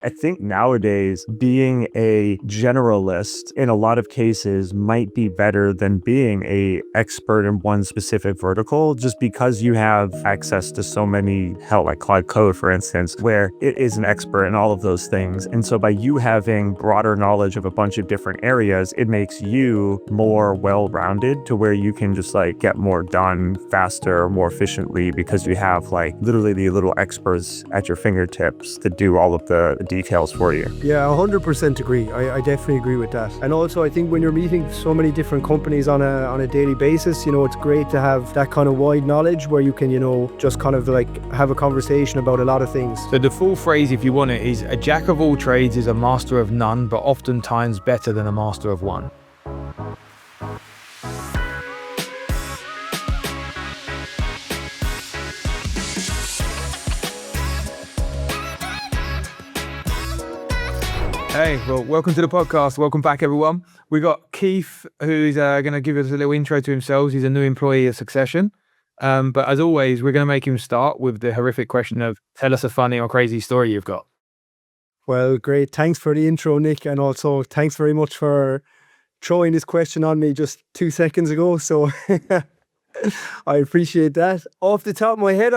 I think nowadays being a generalist in a lot of cases might be better than being a expert in one specific vertical, just because you have access to so many, hell, like Cloud Code, for instance, where it is an expert in all of those things. And so by you having broader knowledge of a bunch of different areas, it makes you more well-rounded to where you can just like get more done faster, more efficiently, because you have like literally the little experts at your fingertips to do all of the details for you. Yeah, 100% agree. I definitely agree with that. And also, I think when you're meeting so many different companies on a daily basis, it's great to have that kind of wide knowledge where you can, just kind of like have a conversation about a lot of things. So the full phrase, if you want it, is a jack of all trades is a master of none, but oftentimes better than a master of one. Hey, well, welcome to the podcast. Welcome back, everyone. We got Keith, who's going to give us a little intro to himself. He's a new employee at Succession. But as always, we're going to make him start with the horrific question of tell us a funny or crazy story you've got. Well, great. Thanks for the intro, Nick. And also thanks very much for throwing this question on me just 2 seconds ago. So I appreciate that. Off the top of my head,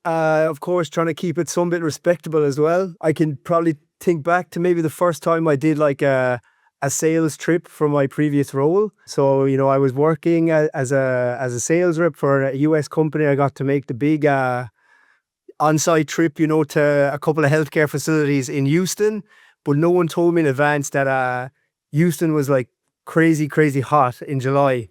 of course, trying to keep it some bit respectable as well. I can probably think back to maybe the first time I did like a sales trip from my previous role. So, I was working as a sales rep for a US company. I got to make the big on-site trip, to a couple of healthcare facilities in Houston. But no one told me in advance that Houston was like crazy, crazy hot in July.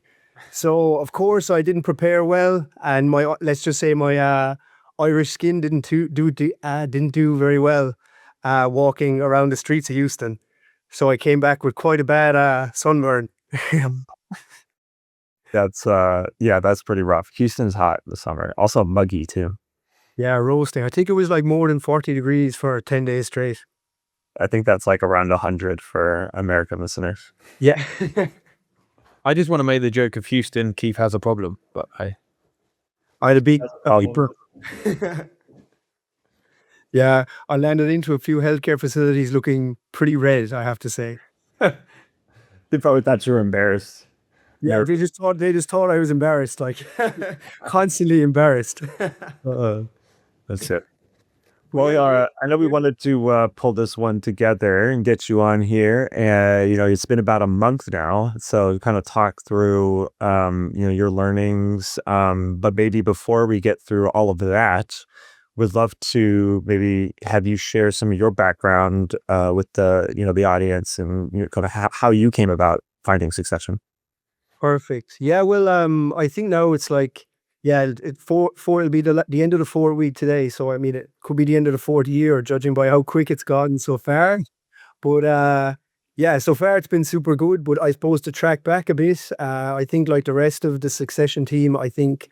So, of course, I didn't prepare well. And let's just say my Irish skin didn't do very well walking around the streets of Houston. So I came back with quite a bad sunburn. That's pretty rough. Houston's hot this summer. Also muggy too. Yeah, roasting. I think it was like more than 40 degrees for 10 days straight. I think that's like around 100 for American listeners. Yeah. I just want to make the joke of Houston, Keith has a problem, but I had a big... Yeah, I landed into a few healthcare facilities looking pretty red, I have to say. They probably thought you were embarrassed. Yeah, they just thought I was embarrassed, like constantly embarrassed. That's it. Well, I know we wanted to pull this one together and get you on here. It's been about a month now, so kind of talk through, your learnings. But maybe before we get through all of that, we'd love to maybe have you share some of your background with the audience and kind of how you came about finding Succession. Perfect. Yeah, well, I think now it's like, yeah, it'll be the end of the 4th week today. So, it could be the end of the 4th year, judging by how quick it's gotten so far. But yeah, so far it's been super good. But I suppose to track back a bit, I think like the rest of the Succession team, I think,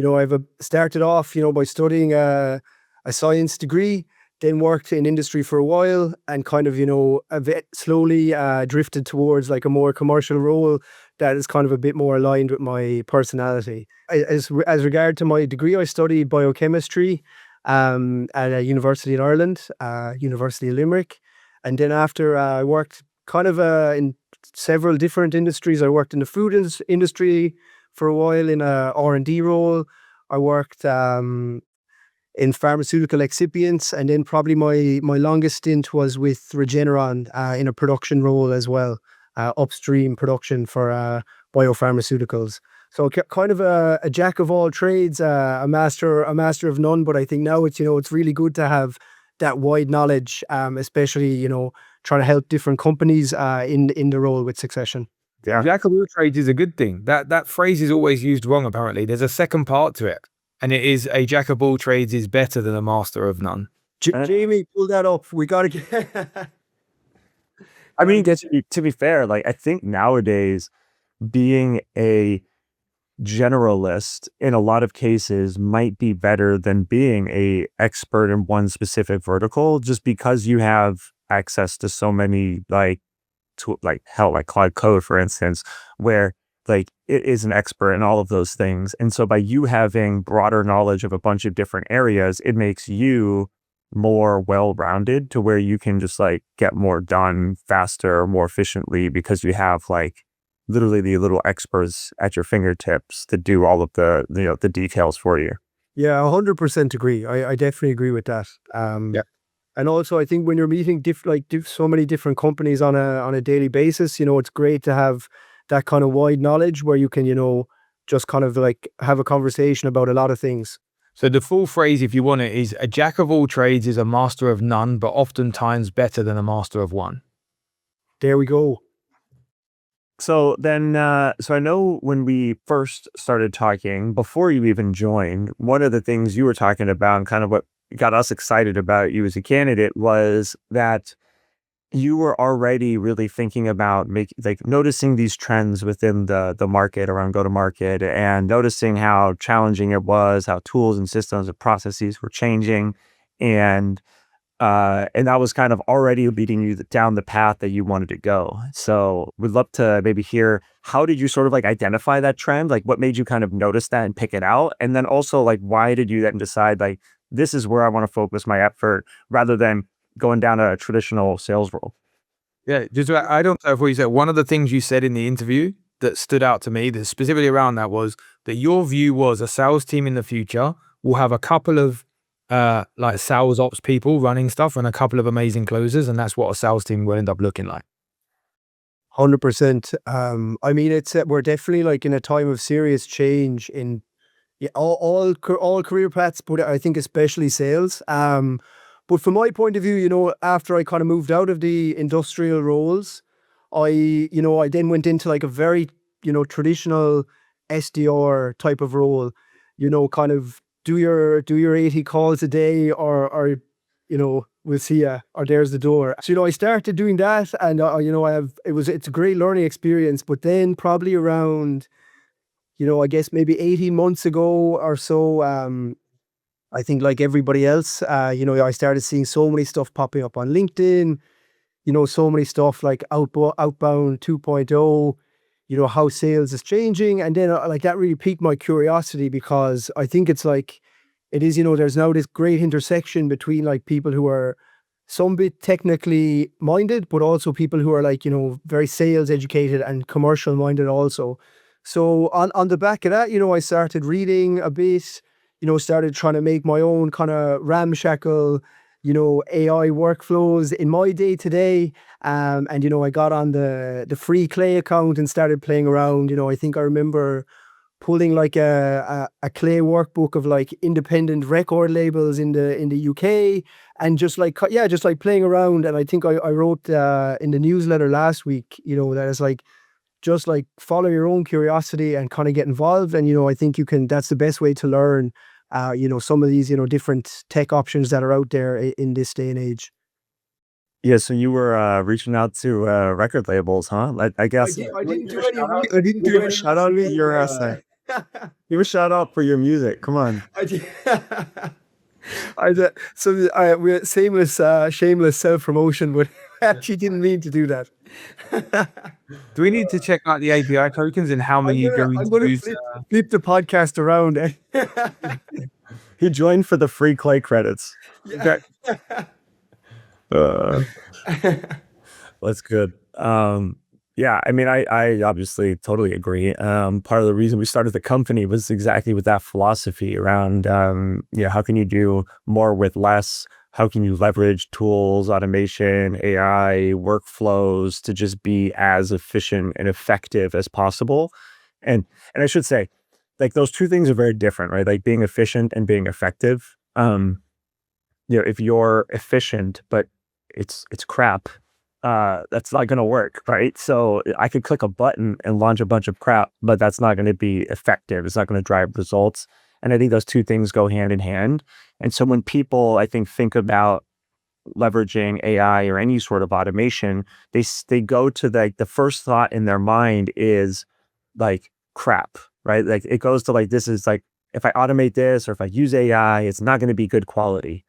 I've started off, by studying a science degree, then worked in industry for a while and kind of, a bit slowly drifted towards like a more commercial role that is kind of a bit more aligned with my personality. As regard to my degree, I studied biochemistry at a university in Ireland, University of Limerick. And then after I worked kind of in several different industries. I worked in the food industry for a while in a R&D role. I worked in pharmaceutical excipients, and then probably my longest stint was with Regeneron in a production role as well, upstream production for biopharmaceuticals. So kind of a jack of all trades, a master of none. But I think now it's really good to have that wide knowledge, especially trying to help different companies in the role with Succession. Yeah. Jack of all trades is a good thing. That phrase is always used wrong, apparently. There's a second part to it, and it is a jack of all trades is better than a master of none. Jamie, pull that up. We got to get... I mean, to be fair, like I think nowadays being a generalist in a lot of cases might be better than being a expert in one specific vertical, just because you have access to so many like Cloud Code, for instance, where like it is an expert in all of those things. And so by you having broader knowledge of a bunch of different areas, it makes you more well-rounded to where you can just like get more done faster, more efficiently because you have like literally the little experts at your fingertips to do all of the the details for you. Yeah, 100% agree. I definitely agree with that. Yeah. And also I think when you're meeting so many different companies on a daily basis, it's great to have that kind of wide knowledge where you can, just kind of like have a conversation about a lot of things. So the full phrase, if you want it, is a jack of all trades is a master of none, but oftentimes better than a master of one. There we go. So then, so I know when we first started talking, before you even joined, one of the things you were talking about and kind of what got us excited about you as a candidate was that you were already really thinking about like noticing these trends within the market around go to market and noticing how challenging it was, how tools and systems and processes were changing. And that was kind of already leading you down the path that you wanted to go. So we'd love to maybe hear, how did you sort of like identify that trend? Like what made you kind of notice that and pick it out? And then also like, why did you then decide like, this is where I want to focus my effort rather than going down a traditional sales role? Yeah, just I don't know if what you said. One of the things you said in the interview that stood out to me, that specifically around that, was that your view was a sales team in the future will have a couple of like sales ops people running stuff and a couple of amazing closers, and that's what a sales team will end up looking like. 100%. I mean, we're definitely like in a time of serious change in, yeah, all career paths, but I think especially sales. But from my point of view, after I kind of moved out of the industrial roles, I then went into like a very, traditional SDR type of role, kind of do your 80 calls a day, or we'll see ya, or there's the door. So, I started doing that, and it's a great learning experience. But then probably around, I guess maybe 18 months ago or so, I think like everybody else, I started seeing so many stuff popping up on LinkedIn, so many stuff like outbound 2.0, how sales is changing. And then like that really piqued my curiosity, because I think it's like, it is, there's now this great intersection between like people who are some bit technically minded, but also people who are like, very sales educated and commercial minded also. So on the back of that, I started reading a bit, started trying to make my own kind of ramshackle, AI workflows in my day to day. And, I got on the free Clay account and started playing around. I think I remember pulling like a Clay workbook of like independent record labels in the UK, and just like, yeah, just like playing around. And I think I wrote in the newsletter last week, that it's like, just like follow your own curiosity and kind of get involved. And, I think that's the best way to learn, some of these, different tech options that are out there in this day and age. Yeah, so you were reaching out to record labels, huh? I guess. I didn't do any. I didn't do a shout out to your Give a shout out for your music. Come on. I did. I did. So we're shameless self promotion, but I actually didn't mean to do that. Do we need to check out the API tokens and how many you're going I'm to gonna use? flip the podcast around. He joined for the free Clay credits. Yeah. Uh, that's good. Yeah, I mean, I obviously totally agree. Part of the reason we started the company was exactly with that philosophy around, how can you do more with less? How can you leverage tools, automation, AI, workflows to just be as efficient and effective as possible? And I should say, like those two things are very different, right? Like being efficient and being effective. If you're efficient but it's crap, that's not going to work, right? So I could click a button and launch a bunch of crap, but that's not going to be effective. It's not going to drive results. And I think those two things go hand in hand. And so when people, I think about leveraging AI or any sort of automation, they go to the first thought in their mind is like crap, right? Like it goes to like, this is like, if I automate this or if I use AI, it's not going to be good quality.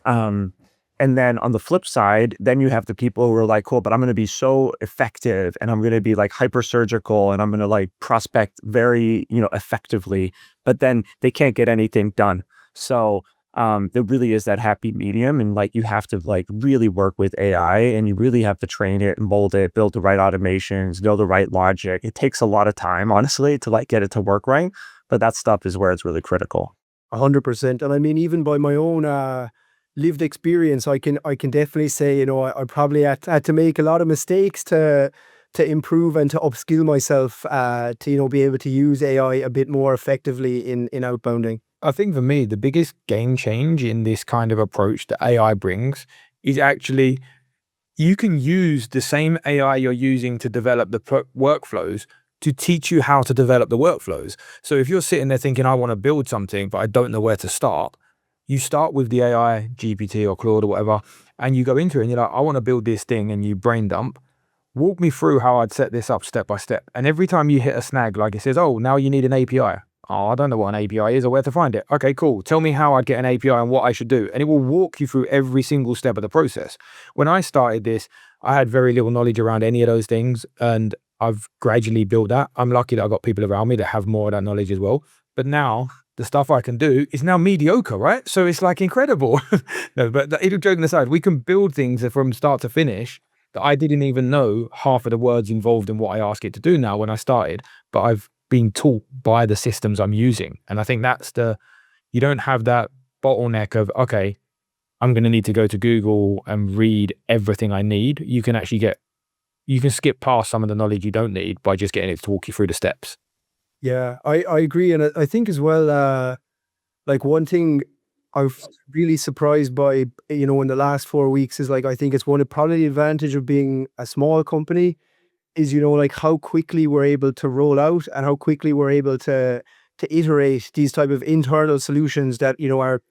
Um, and then on the flip side, then you have the people who are like, cool, but I'm going to be so effective and I'm going to be like hyper surgical and I'm going to like prospect very, effectively, but then they can't get anything done. So there really is that happy medium, and like you have to like really work with AI, and you really have to train it and mold it, build the right automations, know the right logic. It takes a lot of time, honestly, to like get it to work right, but that stuff is where it's really critical. 100%. And I mean, even by my own lived experience, I can definitely say, I probably had to make a lot of mistakes to improve and to upskill myself to be able to use AI a bit more effectively in outbounding. I think for me, the biggest game change in this kind of approach that AI brings is actually you can use the same AI you're using to develop the workflows to teach you how to develop the workflows. So if you're sitting there thinking, I want to build something, but I don't know where to start, you start with the AI, GPT or Claude or whatever, and you go into it and you're like, I want to build this thing, and you brain dump. Walk me through how I'd set this up step by step. And every time you hit a snag, like it says, oh, now you need an API. Oh, I don't know what an API is or where to find it. Okay, cool. Tell me how I'd get an API and what I should do. And it will walk you through every single step of the process. When I started this, I had very little knowledge around any of those things, and I've gradually built that. I'm lucky that I got people around me that have more of that knowledge as well. But now the stuff I can do is now mediocre, right? So it's like incredible. No, but joking aside, we can build things from start to finish that I didn't even know half of the words involved in what I ask it to do now when I started, but I've been taught by the systems I'm using. And I think that's you don't have that bottleneck of, okay, I'm going to need to go to Google and read everything I need. You can actually you can skip past some of the knowledge you don't need by just getting it to walk you through the steps. Yeah, I agree. And I think as well, like one thing I was really surprised by, in the last 4 weeks is like, I think it's probably the advantage of being a small company is, like how quickly we're able to roll out and how quickly we're able to iterate these type of internal solutions that, are,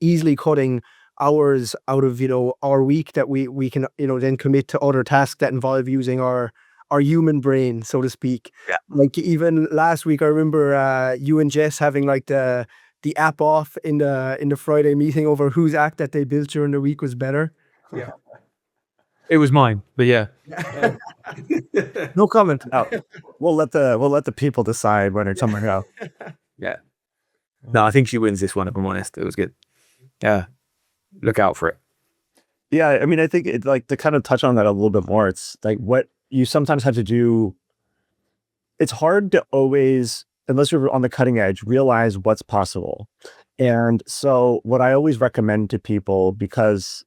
easily cutting hours out of, our week that we can, then commit to other tasks that involve using our human brain, so to speak. Yeah. Like even last week, I remember you and Jess having like the app off in the Friday meeting over whose app that they built during the week was better. Yeah. It was mine, but yeah. No comment. Oh, we'll let the people decide when it's somewhere else. Yeah. No, I think she wins this one, if I'm honest. It was good. Yeah. Look out for it. Yeah, I mean, I think it, like, to kind of touch on that a little bit more, it's like what you sometimes have to do. It's hard to always, unless you're on the cutting edge, realize what's possible. And so what I always recommend to people, because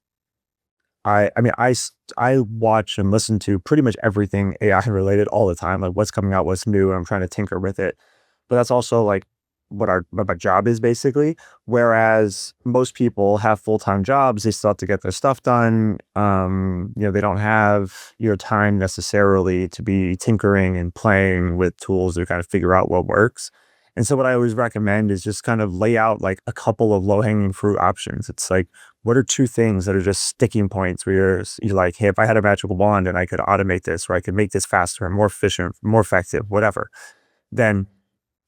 I mean, I watch and listen to pretty much everything AI related all the time, like what's coming out, what's new, and I'm trying to tinker with it. But that's also like what my job is basically. Whereas most people have full-time jobs, they still have to get their stuff done. They don't have your time necessarily to be tinkering and playing with tools to kind of figure out what works. And so what I always recommend is just kind of lay out like a couple of low-hanging fruit options. It's like, what are two things that are just sticking points where you're like, hey, if I had a magical wand and I could automate this, or I could make this faster and more efficient, more effective, whatever, then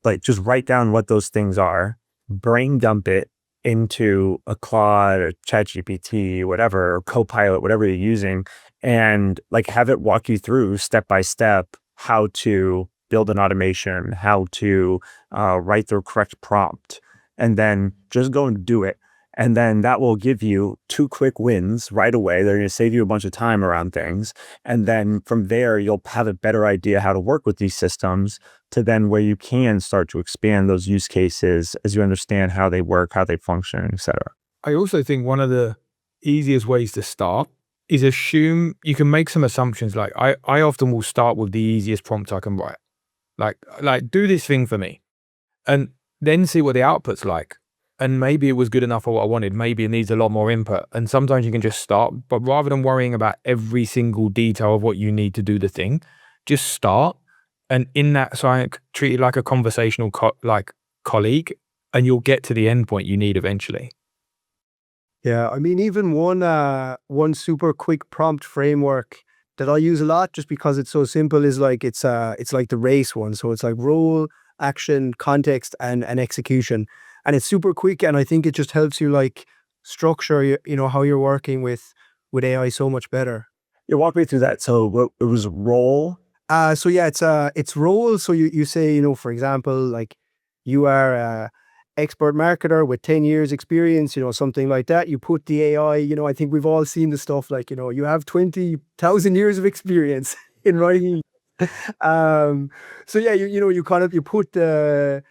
like just write down what those things are, brain dump it into a Claude or ChatGPT, whatever, or Copilot, whatever you're using, and like have it walk you through step by step how to build an automation, how to write the correct prompt, and then just go and do it. And then that will give you two quick wins right away. They're going to save you a bunch of time around things. And then from there, you'll have a better idea how to work with these systems to then where you can start to expand those use cases as you understand how they work, how they function, et cetera. I also think one of the easiest ways to start is assume you can make some assumptions. Like I often will start with the easiest prompt I can write. Like do this thing for me, and then see what the output's like. And maybe it was good enough for what I wanted. Maybe it needs a lot more input. And sometimes you can just start, but rather than worrying about every single detail of what you need to do the thing, just start. And in that, so I treat it like a conversational colleague, and you'll get to the end point you need eventually. Yeah, I mean, even one super quick prompt framework that I use a lot just because it's so simple is like it's like the R.A.C.E one. So it's like role, action, context, and execution. And it's super quick, and I think it just helps you like structure how you're working with AI so much better. You walk me through that. So what, it was role. So yeah, it's role. So you say, for example, like you are expert marketer with 10 years experience, something like that. You put the AI, I think we've all seen the stuff like, you have 20,000 years of experience in writing. So yeah, you put the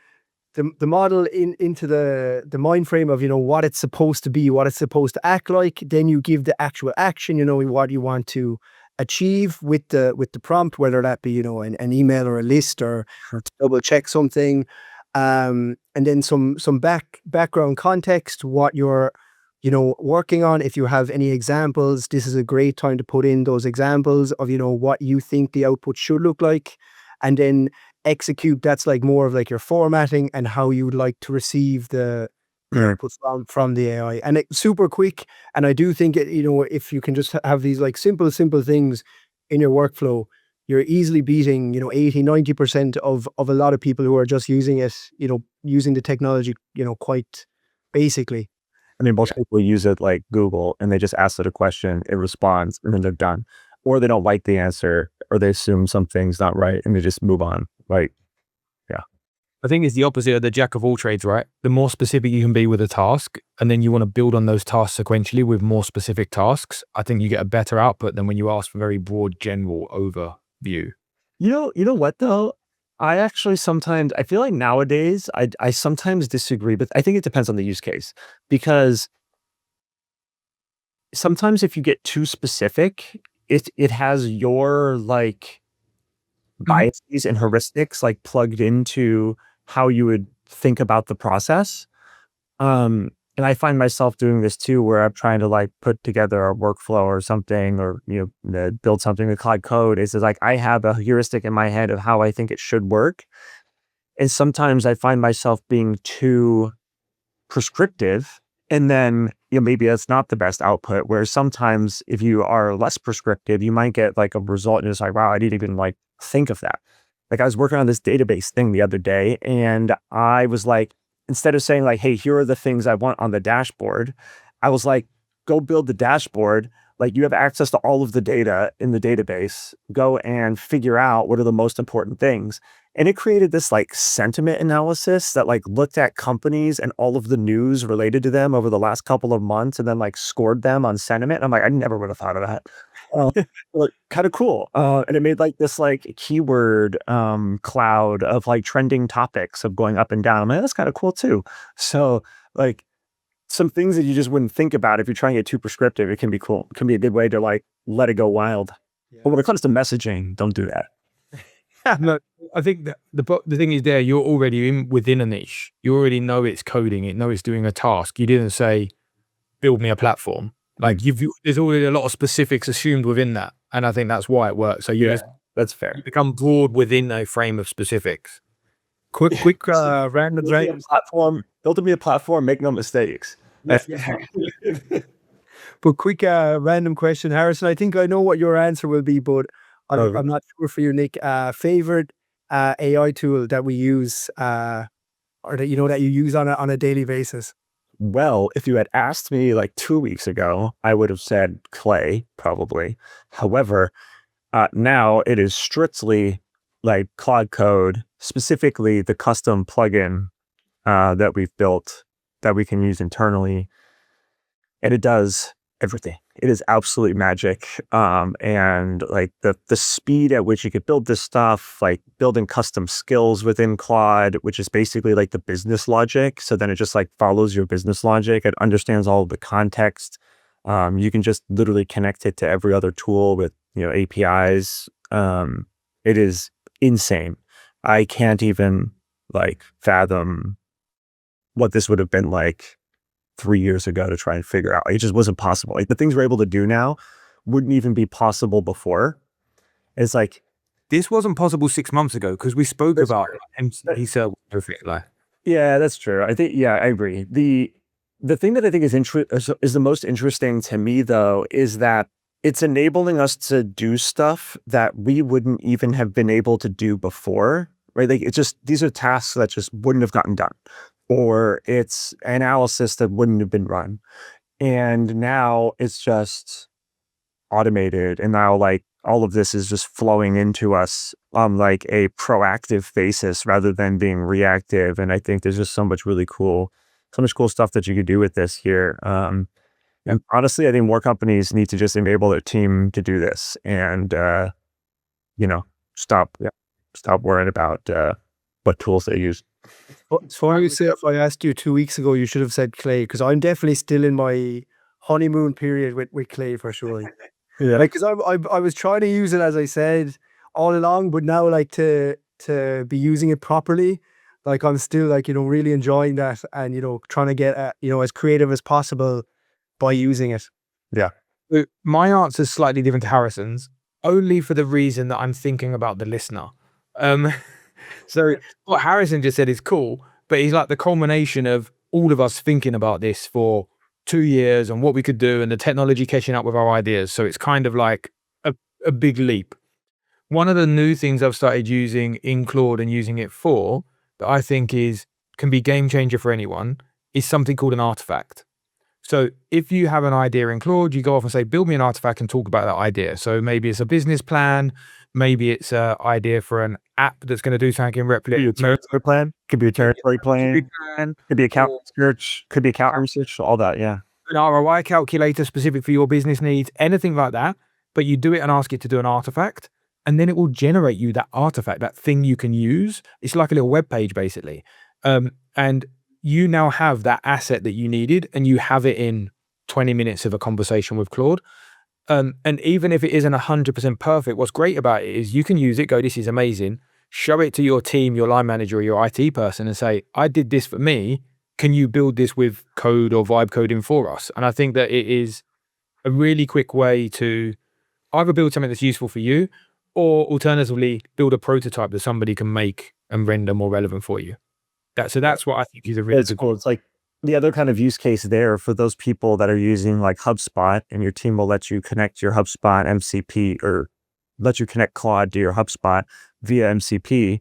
model into the mind frame of what it's supposed to be, what it's supposed to act like. Then you give the actual action, what you want to achieve with the prompt, whether that be an email or a list or to double check something, and then some background context, what you're working on. If you have any examples, this is a great time to put in those examples of what you think the output should look like, and then execute. That's like more of like your formatting and how you would like to receive the output from the AI, and it's super quick. And I do think if you can just have these like simple things in your workflow, you're easily beating 80-90% of a lot of people who are just using it, using the technology quite basically. I mean, most people use it like Google, and they just ask it a question, it responds, and then they're done. Or they don't like the answer, or they assume something's not right, and they just move on. Like, yeah. I think it's the opposite of the jack of all trades, right? The more specific you can be with a task, and then you want to build on those tasks sequentially with more specific tasks, I think you get a better output than when you ask for very broad, general overview. You know what though? I actually sometimes, I feel like nowadays, I sometimes disagree, but I think it depends on the use case. Because sometimes if you get too specific, it has your like biases and heuristics like plugged into how you would think about the process. And I find myself doing this too, where I'm trying to like put together a workflow or something, or build something with Cloud Code. Is like I have a heuristic in my head of how I think it should work, and sometimes I find myself being too prescriptive, and then maybe that's not the best output. Where sometimes if you are less prescriptive, you might get like a result and it's like, wow, I didn't even like think of that. Like I was working on this database thing the other day, and I was like, instead of saying like, hey, here are the things I want on the dashboard, I was like, go build the dashboard. Like you have access to all of the data in the database. Go and figure out what are the most important things. And it created this like sentiment analysis that like looked at companies and all of the news related to them over the last couple of months, and then like scored them on sentiment. And I'm like, I never would have thought of that. Like kind of cool. And it made like this like keyword cloud of like trending topics of going up and down. I'm like, that's kind of cool too. So like some things that you just wouldn't think about if you're trying to get too prescriptive, it can be cool. It can be a good way to like let it go wild. But when it comes to messaging, don't do that. No, I think that the thing is there, you're already within a niche. You already know it's coding, you know it's doing a task. You didn't say, build me a platform. Like there's already a lot of specifics assumed within that. And I think that's why it works. So That's fair. become broad within a frame of specifics. Quick random platform. Build me a platform, make no mistakes. But quick random question, Harrison. I think I know what your answer will be, but I'm not sure for you, Nick. Favorite AI tool that we use, or that that you use on a daily basis? Well, if you had asked me like 2 weeks ago, I would have said Clay, probably. However, now it is strictly like Cloud Code, specifically the custom plugin that we've built that we can use internally. And it does everything. It is absolutely magic. And like the speed at which you could build this stuff, like building custom skills within Claude, which is basically like the business logic. So then it just like follows your business logic. It understands all of the context. You can just literally connect it to every other tool with APIs. It is insane. I can't even like fathom what this would have been like 3 years ago to try and figure out. It just wasn't possible. Like the things we're able to do now wouldn't even be possible before. It's like, this wasn't possible 6 months ago because we spoke about he said perfect. Like, yeah, that's true. I think, yeah, I agree. The thing that I think is the most interesting to me though, is that it's enabling us to do stuff that we wouldn't even have been able to do before, right? Like it's just, these are tasks that just wouldn't have gotten done, or it's analysis that wouldn't have been run. And now it's just automated, and now like all of this is just flowing into us on like a proactive basis rather than being reactive. And I think there's just so much cool stuff that you could do with this here. And honestly, I think more companies need to just enable their team to do this, and you know, stop stop worrying about what tools they use. So I would say if I asked you 2 weeks ago, you should have said clay, because I'm definitely still in my honeymoon period with clay for sure. Yeah. Like, because I was trying to use it, as I said, all along, but now like to be using it properly, like I'm still like, really enjoying that, and, trying to get, as creative as possible by using it. Yeah. So my answer is slightly different to Harrison's, only for the reason that I'm thinking about the listener. Um, so what Harrison just said is cool, but he's like the culmination of all of us thinking about this for 2 years and what we could do and the technology catching up with our ideas. So it's kind of like a big leap. One of the new things I've started using in Claude and using it for that I think can be game changer for anyone is something called an artifact. So if you have an idea in Claude, you go off and say, build me an artifact and talk about that idea. So maybe it's a business plan, maybe it's an idea for an app that's going to do something in Could be a Replit. territory plan. Could be a territory plan. Could be account Or research. Could be account research. All that. Yeah. an ROI calculator specific for your business needs, anything like that. But you do it and ask it to do an artifact, and then it will generate you that artifact, that thing you can use. It's like a little web page, basically. And you now have that asset that you needed, and you have it in 20 minutes of a conversation with Claude. And even if it isn't 100% perfect, what's great about it is you can use it, go, this is amazing, show it to your team, your line manager or your IT person and say, I did this for me. Can you build this with code or vibe coding for us? And I think that it is a really quick way to either build something that's useful for you, or alternatively build a prototype that somebody can make and render more relevant for you. That's what I think is a really It's good. cool. It's like the other kind of use case there for those people that are using like HubSpot, and your team will let you connect your HubSpot MCP, or let you connect Claude to your HubSpot via MCP,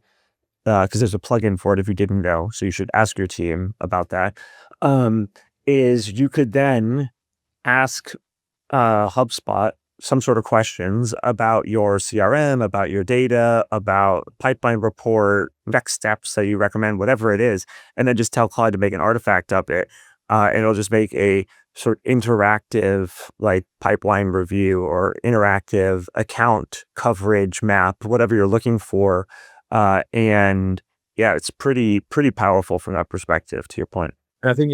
because there's a plugin for it if you didn't know. So you should ask your team about that. Is you could then ask HubSpot some sort of questions about your CRM, about your data, about pipeline report, next steps that you recommend, whatever it is, and then just tell Claude to make an artifact of it. And it'll just make a sort of interactive like pipeline review or interactive account coverage map, whatever you're looking for. And yeah, it's pretty powerful from that perspective, to your point. And I think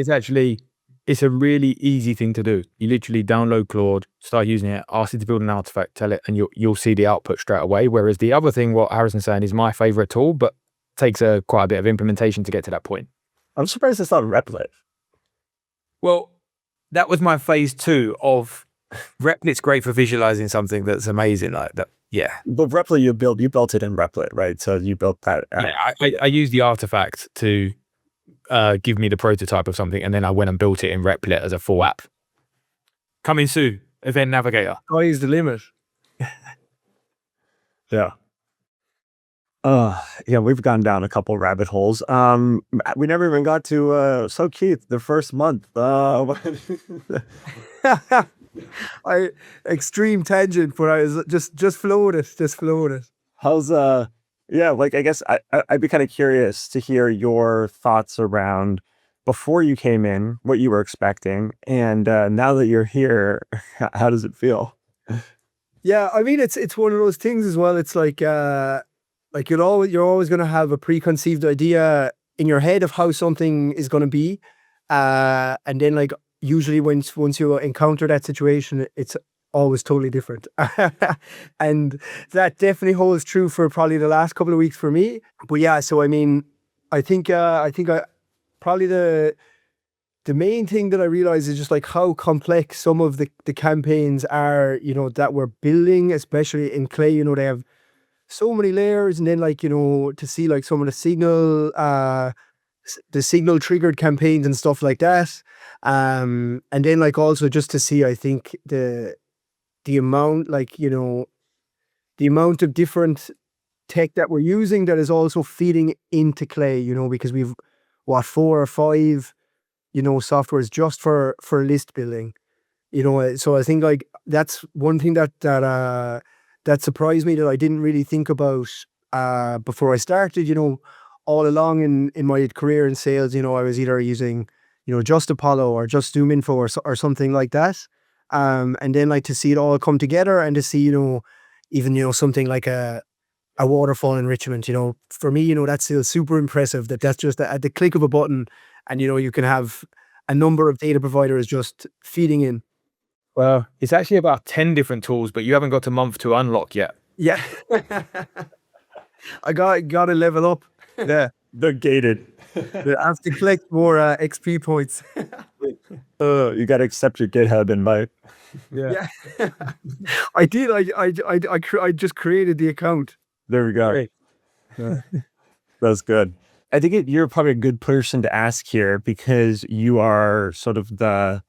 it's a really easy thing to do. You literally download Claude, start using it, ask it to build an artifact, tell it, and you'll see the output straight away. Whereas the other thing, what Harrison's saying, is my favorite tool, but takes quite a bit of implementation to get to that point. I'm surprised it's not Replit. Well, that was my phase 2 of Replit's great for visualizing something that's amazing like that. Yeah. But Replit, you built it in Replit, right? So you built that. Yeah, I used the artifact to give me the prototype of something, and then I went and built it in Replit as a full app. Coming soon, Event Navigator. Sky is the limit. Yeah. Yeah, we've gone down a couple rabbit holes. We never even got to so Keith, the first month. Extreme tangent, but I was just flowed it. How's yeah, like I guess I'd be kind of curious to hear your thoughts around before you came in, what you were expecting, and now that you're here, how does it feel? Yeah, I mean it's one of those things as well. It's like you're always going to have a preconceived idea in your head of how something is going to be, and then like usually once you encounter that situation, it's always totally different. And that definitely holds true for probably the last couple of weeks for me. But yeah, so I mean, I think probably the main thing that I realized is just like how complex some of the campaigns are, that we're building, especially in Clay. They have so many layers, and then like, to see like some of the signal triggered campaigns and stuff like that. And then like also just to see, I think the amount, like, the amount of different tech that we're using that is also feeding into Clay, because we've 4 or 5, softwares just for list building, so I think like that's one thing that surprised me that I didn't really think about before I started. All along in my career in sales, I was either using just Apollo or just ZoomInfo or something like that. And then like to see it all come together and to see even something like a waterfall enrichment. For me, that's still super impressive. That's just at the click of a button, and you can have a number of data providers just feeding in. Well, it's actually about 10 different tools, but you haven't got to month to unlock yet. Yeah. I got to level up. Yeah, they're gated. I have to collect more XP points. You got to accept your GitHub invite. Yeah. I did. I just created the account. There we go. Great. That's good. I think you're probably a good person to ask here because you are sort of the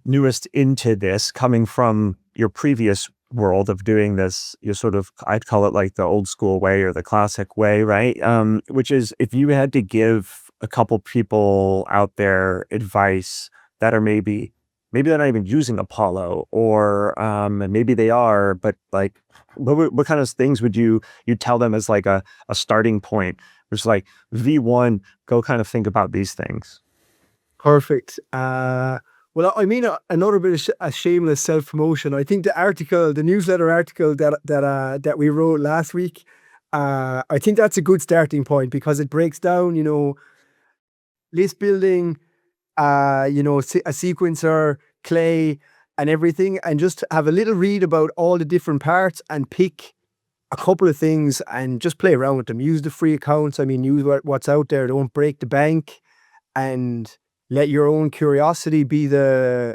newest into this, coming from your previous world of doing this. You're sort of, I'd call it like the old school way or the classic way, right? Which is, if you had to give a couple people out there advice that are maybe they're not even using Apollo, or and maybe they are, but like, what kind of things would you tell them as like a starting point? It's like V1, go kind of think about these things. Perfect. Well, I mean, another bit of a shameless self-promotion. I think the newsletter article that we wrote last week, I think that's a good starting point because it breaks down, list building, a sequencer, clay, and everything, and just have a little read about all the different parts and pick a couple of things and just play around with them. Use the free accounts. I mean, use what's out there. Don't break the bank, and let your own curiosity be the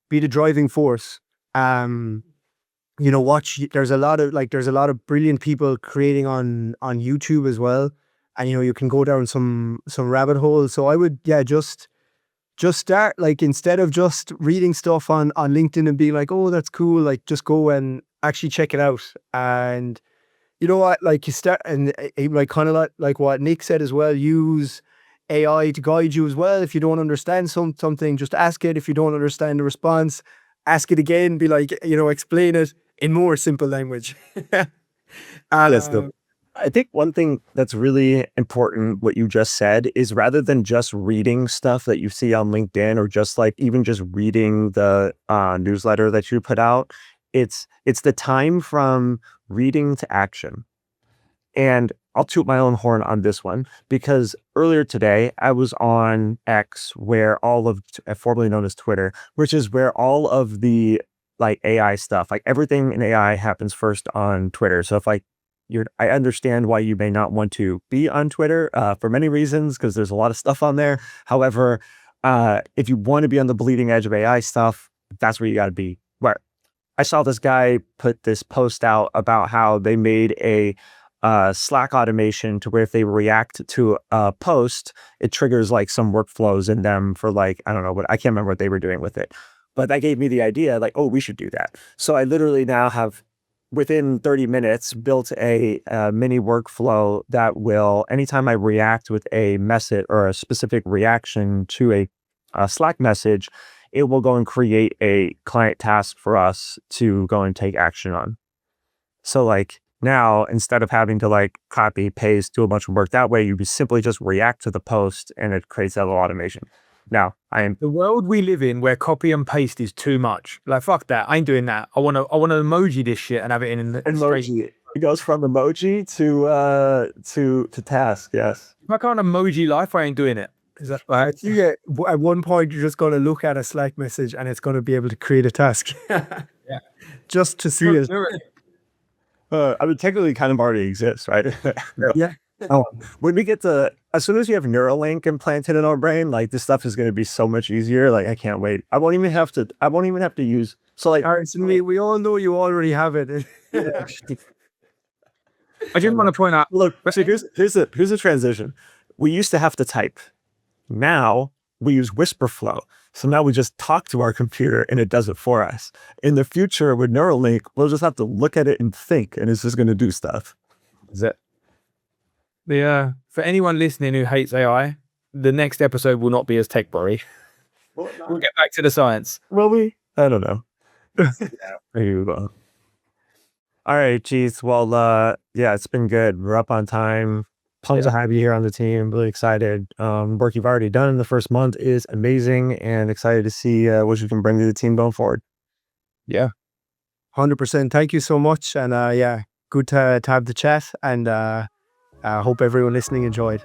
driving force. Watch. There's a lot of brilliant people creating on YouTube as well, and you can go down some rabbit holes. So I would, just start, like, instead of just reading stuff on LinkedIn and being like, oh, that's cool, like, just go and actually check it out. And you know what, like, you start, and like, kind of like what Nick said as well, use AI to guide you as well. If you don't understand something, just ask it. If you don't understand the response, ask it again. Be like, explain it in more simple language. I think one thing that's really important, what you just said, is rather than just reading stuff that you see on LinkedIn, or just like even just reading the newsletter that you put out, it's the time from reading to action. And I'll toot my own horn on this one, because earlier today I was on X, where formerly known as Twitter, which is where all of the like AI stuff, like everything in AI happens first on Twitter. So if I understand why you may not want to be on Twitter for many reasons, because there's a lot of stuff on there. However, if you want to be on the bleeding edge of AI stuff, that's where you got to be. Where I saw this guy put this post out about how they made a Slack automation to where if they react to a post, it triggers like some workflows in them for like, I don't know I can't remember what they were doing with it, but that gave me the idea, like, oh, we should do that. So I literally now have, within 30 minutes, built a mini workflow that will, anytime I react with a message or a specific reaction to a Slack message, it will go and create a client task for us to go and take action on. So like now, instead of having to like copy, paste, do a bunch of work that way, you simply just react to the post and it creates that little automation. Now, the world we live in, where copy and paste is too much. Like, fuck that. I ain't doing that. I want to emoji this shit and have it in the emoji. It goes from emoji to task. Yes. If I can't emoji life, I ain't doing it. Is that right? At one point, you're just going to look at a Slack message and it's going to be able to create a task. Yeah. Just to see it. I mean, technically, kind of already exists, right? Yeah. When we get to, as soon as you have Neuralink implanted in our brain, like this stuff is going to be so much easier. Like, I can't wait. I won't even have to use. So like, all right, so we all know you already have it. I just want to point out. Look, so here's the transition. We used to have to type. Now we use whisper flow. So now we just talk to our computer and it does it for us. In the future with Neuralink, we'll just have to look at it and think, and it's just going to do stuff. Is it? For anyone listening who hates AI, the next episode will not be as tech-borry. We'll get back to the science. Will we? I don't know. Maybe we will. All right, Keith. Well, yeah, it's been good. We're up on time. Pumped to have you here on the team. Really excited. Work you've already done in the first month is amazing, and excited to see what you can bring to the team going forward. Yeah. 100%. Thank you so much. And yeah, good to have the chat. And I hope everyone listening enjoyed.